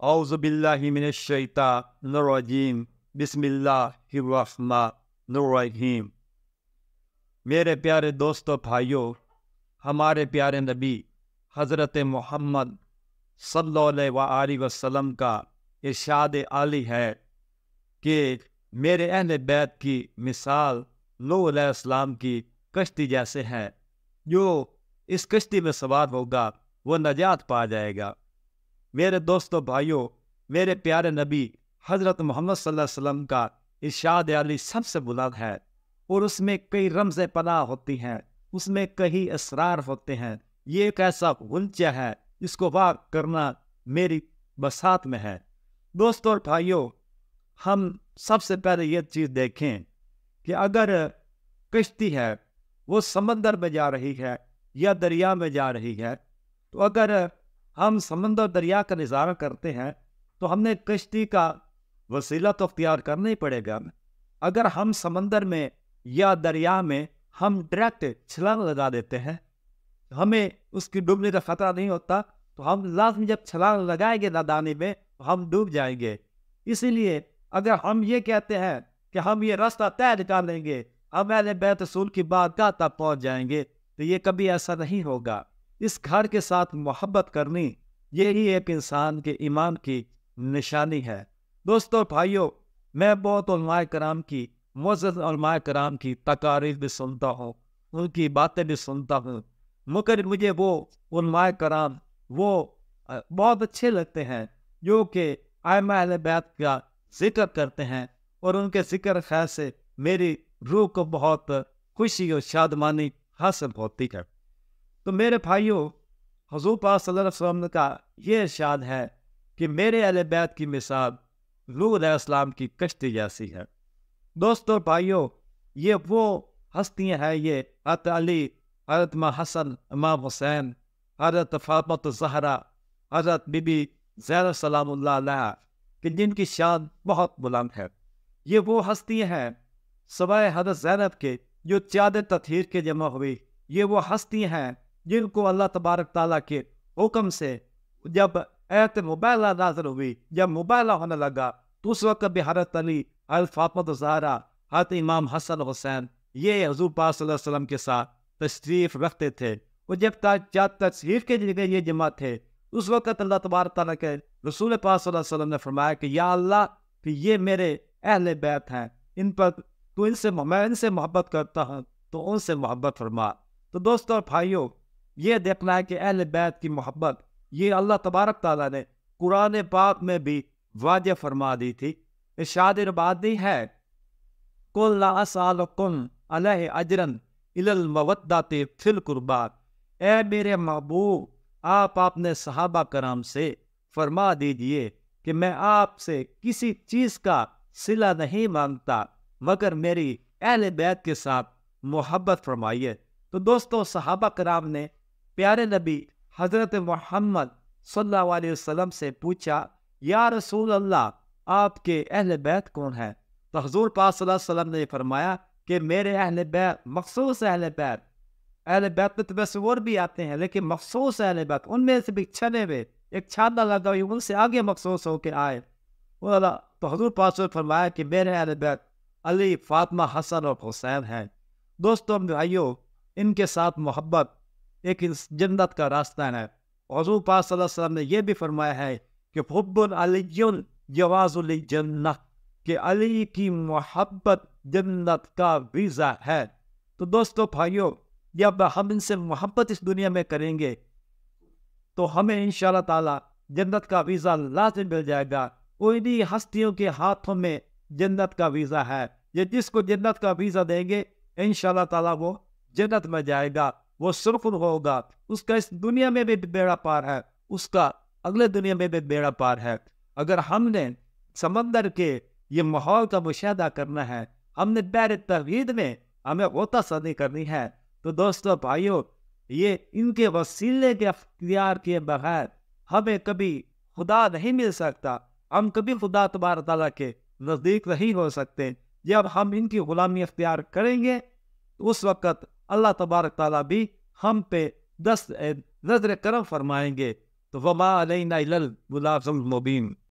اعوذ باللہ من الشیطان الرجیم بسم اللہ الرحمن الرحیم۔ میرے پیارے دوستو بھائیوں، ہمارے پیارے نبی حضرت محمد صلی اللہ علیہ وسلم کا ارشاد عالی ہے کہ میرے اہل بیت کی مثال نوح علیہ السلام کی کشتی جیسے ہے، جو اس کشتی میں سوار ہوگا وہ نجات پا جائے گا۔ میرے دوستو بھائیوں، میرے پیارے نبی حضرت محمد صلی اللہ علیہ وسلم کا ارشاد عالی سب سے بلند ہے، اور اس میں کئی رمز پناہ ہوتی ہیں، اس میں کئی اسرار ہوتے ہیں۔ یہ ایک ایسا غنچہ ہے جس کو واقع کرنا میری بساط میں ہے۔ دوستو اور بھائیوں، ہم سب سے پہلے یہ چیز دیکھیں کہ اگر کشتی ہے وہ سمندر میں جا رہی ہے یا دریا میں جا رہی ہے، تو اگر ہم سمندر دریا کا نظارہ کرتے ہیں تو ہم نے کشتی کا وسیلہ تو اختیار کرنا ہی پڑے گا۔ اگر ہم سمندر میں یا دریا میں ہم ڈائریکٹ چھلانگ لگا دیتے ہیں، ہمیں اس کی ڈوبنے کا خطرہ نہیں ہوتا، تو ہم لازمی جب چھلانگ لگائیں گے نادانی میں تو ہم ڈوب جائیں گے۔ اسی لیے اگر ہم یہ کہتے ہیں کہ ہم یہ راستہ طے نکالیں گے، ہم اہل بیت رسول کی بارگاہ تک پہنچ جائیں گے، تو یہ کبھی ایسا نہیں ہوگا۔ اس گھر کے ساتھ محبت کرنی، یہی ایک انسان کے ایمان کی نشانی ہے۔ دوستو بھائیوں، میں بہت علماء کرام کی، معزز علماء کرام کی تقاریر بھی سنتا ہوں، ان کی باتیں بھی سنتا ہوں، مگر مجھے وہ علماء کرام وہ بہت اچھے لگتے ہیں جو کہ ائمہ اہل بیت کا ذکر کرتے ہیں، اور ان کے ذکر خیر سے میری روح کو بہت خوشی اور شادمانی حاصل ہوتی ہے۔ تو میرے بھائیوں، حضور پاک صلی اللہ علیہ وسلم کا یہ ارشاد ہے کہ میرے اہل بیت کی مثال نوح علیہ السلام کی کشتی جیسی ہے۔ دوستو بھائیوں، یہ وہ ہستیاں ہیں، یہ حضرت علی، حضرت امام حسن، امام حسین، حضرت فاطمہ الزہرا، حضرت بی بی زینب سلام اللہ علیہ، کہ جن کی شان بہت بلند ہے۔ یہ وہ ہستیاں ہیں سوائے حضرت زینب کے جو چادر تطہیر کے جمع ہوئی۔ یہ وہ ہستیاں ہیں جن کو اللہ تبارک تعالیٰ کے حکم سے جب ایت مباہلہ نازل ہوئی، جب مباہلہ ہونے لگا، تو اس وقت بھی حضرت علی، حضرت فاطمہ الزہرا، حضرت امام حسن حسین یہ حضور پاک صلی اللہ علیہ وسلم کے ساتھ تشریف رکھتے تھے۔ اور جب تشریف کے لیے یہ جمع تھے، اس وقت اللہ تبارک تعالیٰ کے رسول پاک صلی اللہ علیہ وسلم نے فرمایا کہ یا اللہ، کہ یہ میرے اہل بیت ہیں، ان پر تو میں ان سے محبت کرتا ہوں، تو ان سے محبت فرما۔ تو دوستو اور بھائیوں، یہ دیکھنا ہے کہ اہل بیت کی محبت یہ اللہ تبارک تعالیٰ نے قرآن پاک میں بھی واضح فرما دی تھی۔ ارشاد ربانی ہے، قُلْ لَا أَسْأَلُكُمْ عَلَيْهِ أَجْرًا إِلَّا الْمَوَدَّةِ فِي الْقُرْبَى۔ اے میرے محبوب، آپ اپنے صحابہ کرام سے فرما دیجئے کہ میں آپ سے کسی چیز کا صلہ نہیں مانگتا، مگر میری اہل بیت کے ساتھ محبت فرمائیے۔ تو دوستو، صحابہ کرام نے پیارے نبی حضرت محمد صلی اللہ علیہ وسلم سے پوچھا، یا رسول اللہ، آپ کے اہل بیت کون ہیں؟ تو حضور پاک صلی اللہ علیہ وسلم نے فرمایا کہ میرے اہل بیت، مخصوص اہل بیت میں تو ویسے اور بھی آتے ہیں، لیکن مخصوص اہل بیت، ان میں سے بھی چھنے ہوئے ایک چھانہ لگا ہوئی، ان سے آگے مخصوص ہو کے آئے۔ تو حضور پاک نے فرمایا کہ میرے اہل بیت علی، فاطمہ، حسن اور حسین ہیں۔ دوستوں بھائیوں، ان کے ساتھ محبت ایک جنت کا راستہ ہے۔ حضور پاک صلی اللہ علیہ وسلم نے یہ بھی فرمایا ہے کہ حب علی جواز الجنہ، کہ علی کی محبت جنت کا ویزا ہے۔ تو دوستو بھائیوں، جب ہم ان سے محبت اس دنیا میں کریں گے تو ہمیں انشاءاللہ تعالی جنت کا ویزا لازم مل جائے گا۔ انہی ہستیوں کے ہاتھوں میں جنت کا ویزا ہے۔ یہ جس کو جنت کا ویزا دیں گے انشاءاللہ تعالی وہ جنت میں جائے گا، وہ سرخر ہوگا، اس کا اس دنیا میں بھی بیڑا پار ہے، اس کا اگلے دنیا میں بھی بیڑا پار ہے۔ اگر ہم نے سمندر کے یہ ماحول کا مشاہدہ کرنا ہے، ہم نے بحر توحید میں ہمیں غوطہ سازی کرنی ہے، تو دوستو بھائیوں، یہ ان کے وسیلے کے اختیار کیے بغیر ہمیں کبھی خدا نہیں مل سکتا، ہم کبھی خدا تبارک تعالیٰ کے نزدیک نہیں ہو سکتے۔ جب ہم ان کی غلامی اختیار کریں گے تو اس وقت اللہ تبارک تعالیٰ بھی ہم پہ نظر کرم فرمائیں گے، تو وما علینا الا البلاغ المبین۔